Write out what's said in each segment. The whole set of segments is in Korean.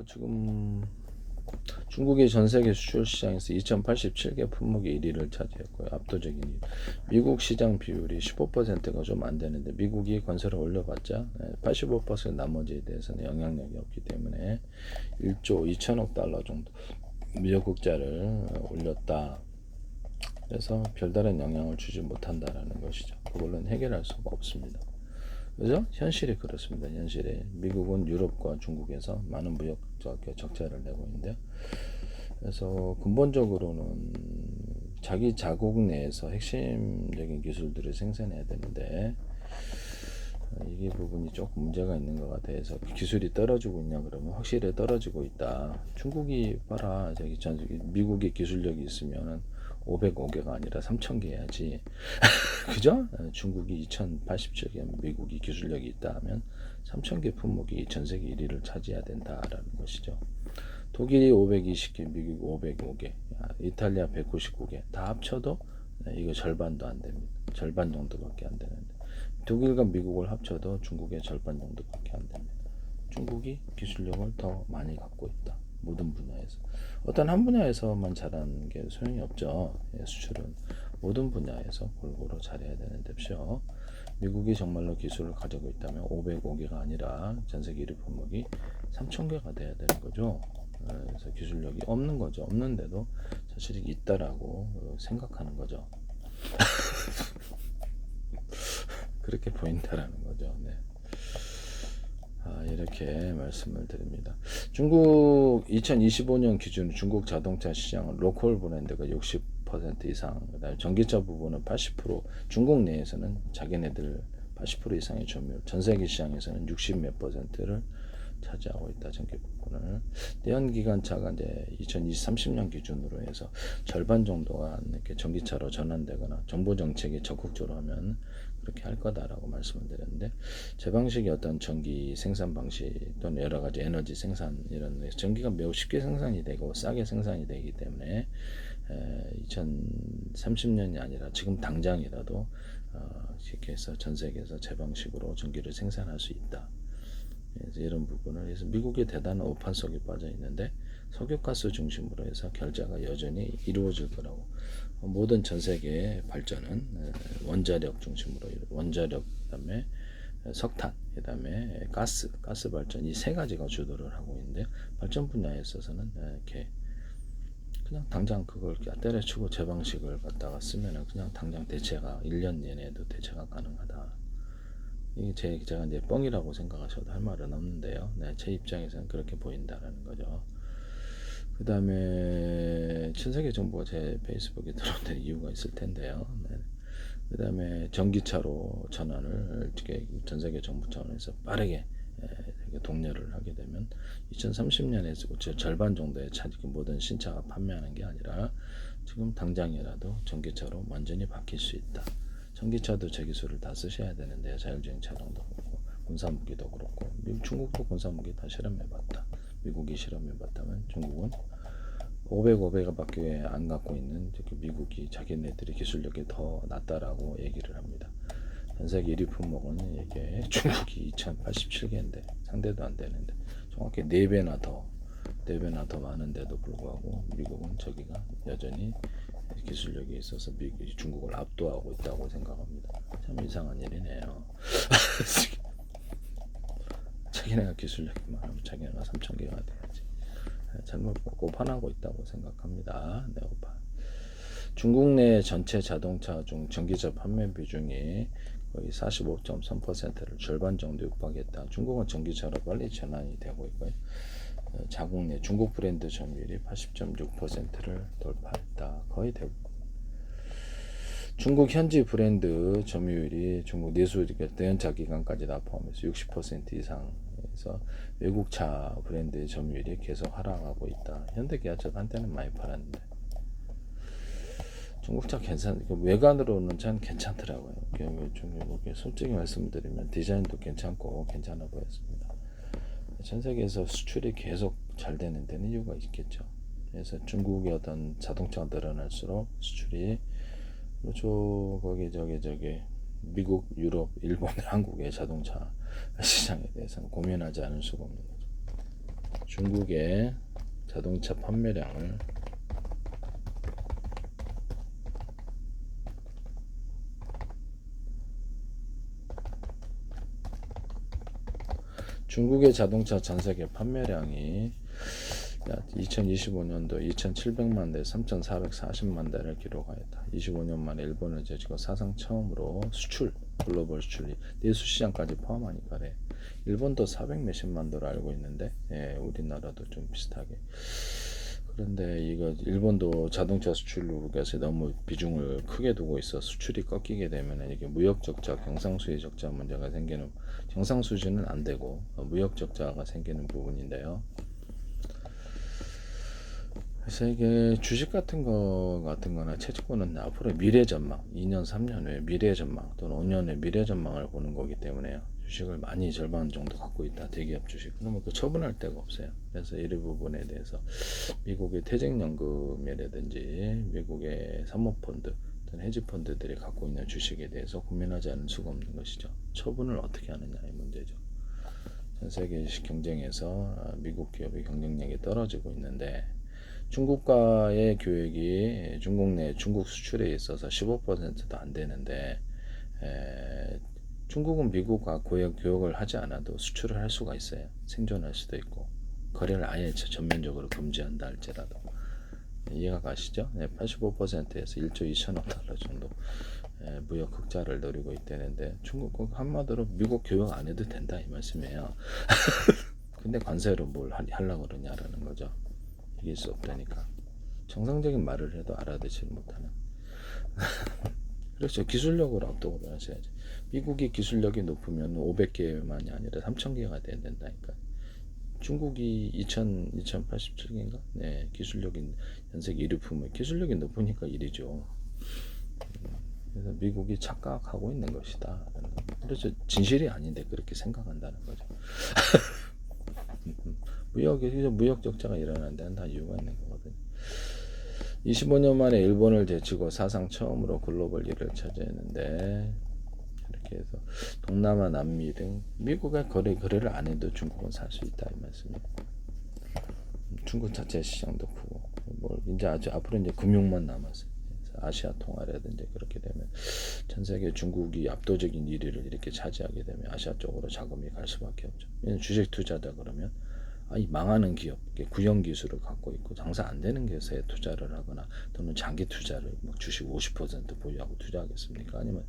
지금 중국의 전 세계 수출 시장에서 2087개 품목이 1위를 차지했고요. 압도적인 1위. 미국 시장 비율이 15%가 좀 안 되는데 미국이 관세를 올려봤자 85% 나머지에 대해서는 영향력이 없기 때문에 1조 2천억 달러 정도 미국국자를 올렸다. 그래서 별다른 영향을 주지 못한다라는 것이죠. 그걸로는 해결할 수가 없습니다. 그죠? 현실이 그렇습니다. 현실에 미국은 유럽과 중국에서 많은 무역 적자를 내고 있는데요. 그래서 근본적으로는 자기 자국 내에서 핵심적인 기술들을 생산해야 되는데 이게 부분이 조금 문제가 있는 것 같아서 기술이 떨어지고 있냐 그러면 확실히 떨어지고 있다. 중국이 봐라 미국의 기술력이 있으면 505개가 아니라 3000개 해야지. 그죠? 중국이 2087개 미국이 기술력이 있다 하면 3000개 품목이 전 세계 1위를 차지해야 된다라는 것이죠. 독일이 520개, 미국 505개, 이탈리아 199개 다 합쳐도 이거 절반도 안 됩니다. 절반 정도밖에 안 되는데 독일과 미국을 합쳐도 중국의 절반 정도밖에 안 됩니다. 중국이 기술력을 더 많이 갖고 있다. 모든 분야에서. 어떤 한 분야에서만 잘하는 게 소용이 없죠. 수출은 모든 분야에서 골고루 잘해야 되는데요. 미국이 정말로 기술을 가지고 있다면 505개가 아니라 전 세계 1위 품목이 3000개가 돼야 되는 거죠. 그래서 기술력이 없는 거죠. 없는데도 사실이 있다라고 생각하는 거죠. 그렇게 보인다라는 거죠. 네. 이렇게 말씀을 드립니다. 중국 2025년 기준 중국 자동차 시장은 로컬 브랜드가 60% 이상, 그다음에 전기차 부분은 80%, 중국 내에서는 자기네들 80% 이상의 점유율, 전 세계 시장에서는 60 몇 %를 차지하고 있다. 전기 부분을. 내연기관차가 이제 2030년 기준으로 해서 절반 정도가 이렇게 전기차로 전환되거나 정부 정책에 적극적으로 하면 그렇게 할 거다라고 말씀을 드렸는데, 제 방식이 어떤 전기 생산 방식 또는 여러 가지 에너지 생산 이런 전기가 매우 쉽게 생산이 되고 싸게 생산이 되기 때문에 2030년이 아니라 지금 당장이라도 이렇게 해서 전 세계에서 제 방식으로 전기를 생산할 수 있다. 그래서 이런 부분을 해서 미국이 대단한 오판 속에 빠져 있는데 석유가스 중심으로 해서 결제가 여전히 이루어질 거라고. 모든 전 세계의 발전은 원자력 중심으로, 원자력 그다음에 석탄, 그다음에 가스 발전 이 세 가지가 주도를 하고 있는데, 발전 분야에 있어서는 이렇게 그냥 당장 그걸 때려치고 제 방식을 갖다가 쓰면은 그냥 당장 대체가 1년 내내도 대체가 가능하다. 이게 제가 이제 뻥이라고 생각하셔도 할 말은 없는데요. 네, 제 입장에서는 그렇게 보인다라는 거죠. 그 다음에 전 세계 정부가 제 페이스북에 들어온 이유가 있을 텐데요. 네. 그 다음에 전기차로 전환을 전 세계 정부 차원에서 빠르게 독려를 하게 되면 2030년에서 절반 정도의 모든 신차가 판매하는 게 아니라 지금 당장이라도 전기차로 완전히 바뀔 수 있다. 전기차도 제 기술을 다 쓰셔야 되는데 자율주행 차량도 그렇고 군사무기도 그렇고 중국도 군사무기 다 실험해봤다. 미국이 실험해봤다면 중국은 500밖에 안 갖고 있는 미국이 자기네들의 기술력이 더 낫다라고 얘기를 합니다. 전 세계 1위 품목은 이게 중국이 2087개인데 상대도 안 되는데 정확히 4배나 더 많은데도 불구하고 미국은 저기가 여전히 기술력이 있어서 미국이 중국을 압도하고 있다고 생각합니다. 참 이상한 일이네요. 자기네가 기술력이 많으면 자기네가 3000개가 돼야지. 잘못 오판하고 있다고 생각합니다. 네, 오판. 중국 내 전체 자동차 중 전기차 판매 비중이 거의 45.3%를 절반 정도 육박했다. 중국은 전기차로 빨리 전환이 되고 있고요. 자국 내 중국 브랜드 점유율이 80.6%를 돌파했다. 거의 대부분. 중국 현지 브랜드 점유율이 중국 내수 대연차 기간까지 다 포함해서 60% 이상에서 외국차 브랜드 점유율이 계속 하락하고 있다. 현대기아차도 한때는 많이 팔았는데 중국차 외관으로는 참 괜찮더라고요. 솔직히 말씀드리면 디자인도 괜찮고 괜찮아 보였습니다. 전 세계에서 수출이 계속 잘 되는 데는 이유가 있겠죠. 그래서 중국의 어떤 자동차가 늘어날수록 수출이 그렇죠. 거기 미국, 유럽, 일본, 한국의 자동차 시장에 대해서는 고민하지 않을 수가 없는 거죠. 중국의 자동차 판매량을 중국의 자동차 전세계 판매량이 2025년도 2,700만 대, 3,440만 대를 기록하였다. 25년 만에 일본을 제치고 사상 처음으로 수출, 글로벌 수출이 내수 시장까지 포함하니까래. 일본도 400 몇십만 도로 알고 있는데, 예, 우리나라도 좀 비슷하게. 그런데 이거 일본도 자동차 수출국에서 너무 비중을 크게 두고 있어 수출이 꺾이게 되면 이게 무역 적자, 경상수지 적자 문제가 생기는, 경상수지는 안 되고 무역 적자가 생기는 부분인데요. 그래서 이게 주식 같은 거나 채권은 앞으로 미래 전망, 2년, 3년 후에 미래 전망 또는 5년 후에 미래 전망을 보는 거기 때문에요. 주식을 많이 절반 정도 갖고 있다. 대기업 주식. 그러면 그 처분할 데가 없어요. 그래서 이 부분에 대해서 미국의 퇴직연금이라든지 미국의 사모펀드 또는 헤지펀드들이 갖고 있는 주식에 대해서 고민하지 않을 수가 없는 것이죠. 처분을 어떻게 하느냐의 문제죠. 전 세계 주식 경쟁에서 미국 기업의 경쟁력이 떨어지고 있는데 중국과의 교역이 중국 내 중국 수출에 있어서 15%도 안 되는데 중국은 미국과 교역을 하지 않아도 수출을 할 수가 있어요. 생존할 수도 있고 거래를 아예 전면적으로 금지한다 할지라도 이해가 가시죠? 85%에서 1조 2천억 달러 정도 무역 흑자를 노리고 있다는데 중국은 한마디로 미국 교역 안 해도 된다 이 말씀이에요. 근데 관세로 뭘 하려고 그러냐라는 거죠. 이길 수 없다니까. 정상적인 말을 해도 알아듣지를 못하는. 그렇죠. 기술력으로 압도를 하셔야지. 미국이 기술력이 높으면 500개만이 아니라 3000개가 돼야 된다니까. 중국이 2087개인가? 네, 기술력이 전 세계 1위 품을 기술력이 높으니까 1위죠. 그래서 미국이 착각하고 있는 것이다. 그래서 진실이 아닌데 그렇게 생각한다는 거죠. 무역 적자가 일어난 데는 다 이유가 있는 거거든요. 25년 만에 일본을 제치고 사상 처음으로 글로벌 1위를 차지했는데 이렇게 해서 동남아, 남미 등 미국의 거래를 안 해도 중국은 살 수 있다 이 말씀이에요. 중국 자체 시장도 크고 이제 아주 앞으로 이제 금융만 남았어요. 아시아 통화라든지 그렇게 되면 전 세계 중국이 압도적인 1위를 이렇게 차지하게 되면 아시아 쪽으로 자금이 갈 수밖에 없죠. 주식 투자다 그러면 이 망하는 기업, 구형 기술을 갖고 있고 장사 안 되는 기업에 투자를 하거나 또는 장기 투자를 막 주식 50% 보유하고 투자하겠습니까? 아니면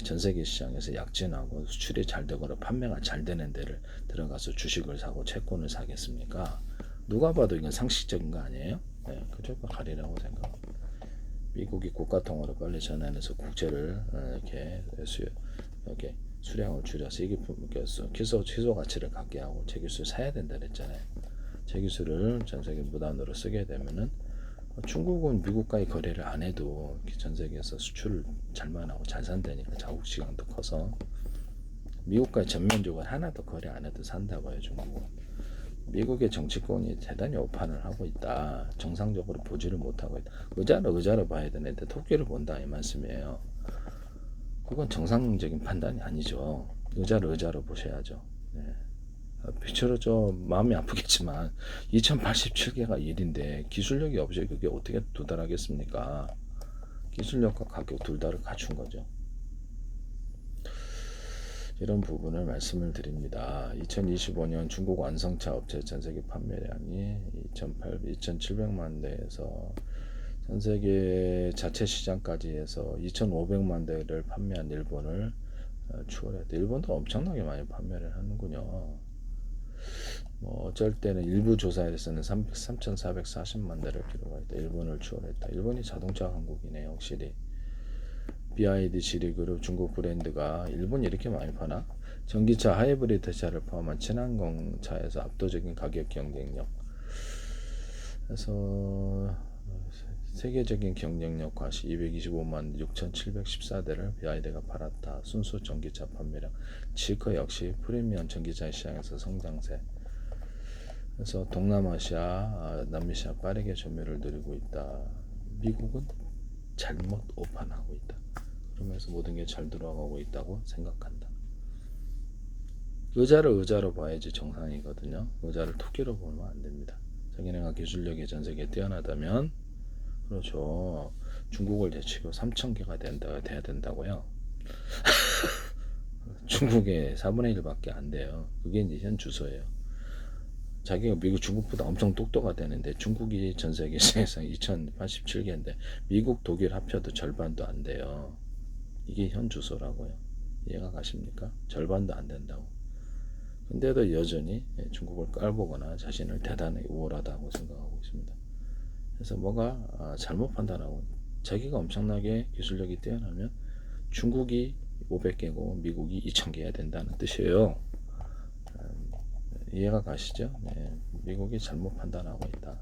전 세계 시장에서 약진하고 수출이 잘 되거나 판매가 잘 되는 데를 들어가서 주식을 사고 채권을 사겠습니까? 누가 봐도 이건 상식적인 거 아니에요? 그저 가리라고 생각합니다. 미국이 국가 통화로 빨리 전환해서 국채를 이렇게 수량을 줄여서 기소 가치를 갖게 하고 제기술 사야 된다 그랬잖아요. 제기술을 전 세계 무단으로 쓰게 되면은 중국은 미국과의 거래를 안 해도 전 세계에서 수출을 잘만 하고 잘 산다니까 자국 시장도 커서 미국과의 전면적으로 하나도 거래 안 해도 산다고요. 중국은. 미국의 정치권이 대단히 오판을 하고 있다. 정상적으로 보지를 못하고 있다. 의자로 봐야 되는데 토끼를 본다 이 말씀이에요. 그건 정상적인 판단이 아니죠. 의자로 보셔야죠. 네. 비추로 좀 마음이 아프겠지만 2087개가 1인데 기술력이 없이 그게 어떻게 도달하겠습니까? 기술력과 가격 둘 다를 갖춘 거죠. 이런 부분을 말씀을 드립니다. 2025년 중국 완성차 업체 전세계 판매량이 2,700만 대에서 전세계 자체 시장까지 해서 2,500만 대를 판매한 일본을 추월했다. 일본도 엄청나게 많이 판매를 하는군요. 어쩔 때는 일부 조사에서는 3,440만 대를 기록했다. 일본을 추월했다. 일본이 자동차 강국이네요. 확실히. BYD 지리그룹 중국 브랜드가 일본이 이렇게 많이 파나? 전기차 하이브리드 차를 포함한 친환경 차에서 압도적인 가격 경쟁력. 그래서 세계적인 경쟁력 과시 225만 6,714대를 BYD가 팔았다. 순수 전기차 판매량. 지커 역시 프리미엄 전기차 시장에서 성장세. 그래서 동남아시아, 남미시아 빠르게 점유를 누리고 있다. 미국은 잘못 오판하고 있다. 그러면서 모든 게 잘 돌아가고 있다고 생각한다. 의자를 의자로 봐야지 정상이거든요. 의자를 토끼로 보면 안 됩니다. 자기네가 기술력이 전 세계에 뛰어나다면 그렇죠. 중국을 제치고 3,000개가 돼야 된다고요. 중국의 4분의 1밖에 안 돼요. 그게 이제 현 주소예요. 자기가 미국 중국보다 엄청 똑똑하 되는데 중국이 전 세계 시장 2087개인데 미국 독일 합쳐도 절반도 안 돼요. 이게 현 주소라고요. 이해가 가십니까? 절반도 안 된다고. 근데도 여전히 중국을 깔보거나 자신을 대단히 우월하다고 생각하고 있습니다. 그래서 뭐가 잘못 판단하고 자기가 엄청나게 기술력이 뛰어나면 중국이 500개고 미국이 2000개야 된다는 뜻이에요. 이해가 가시죠? 네, 미국이 잘못 판단하고 있다.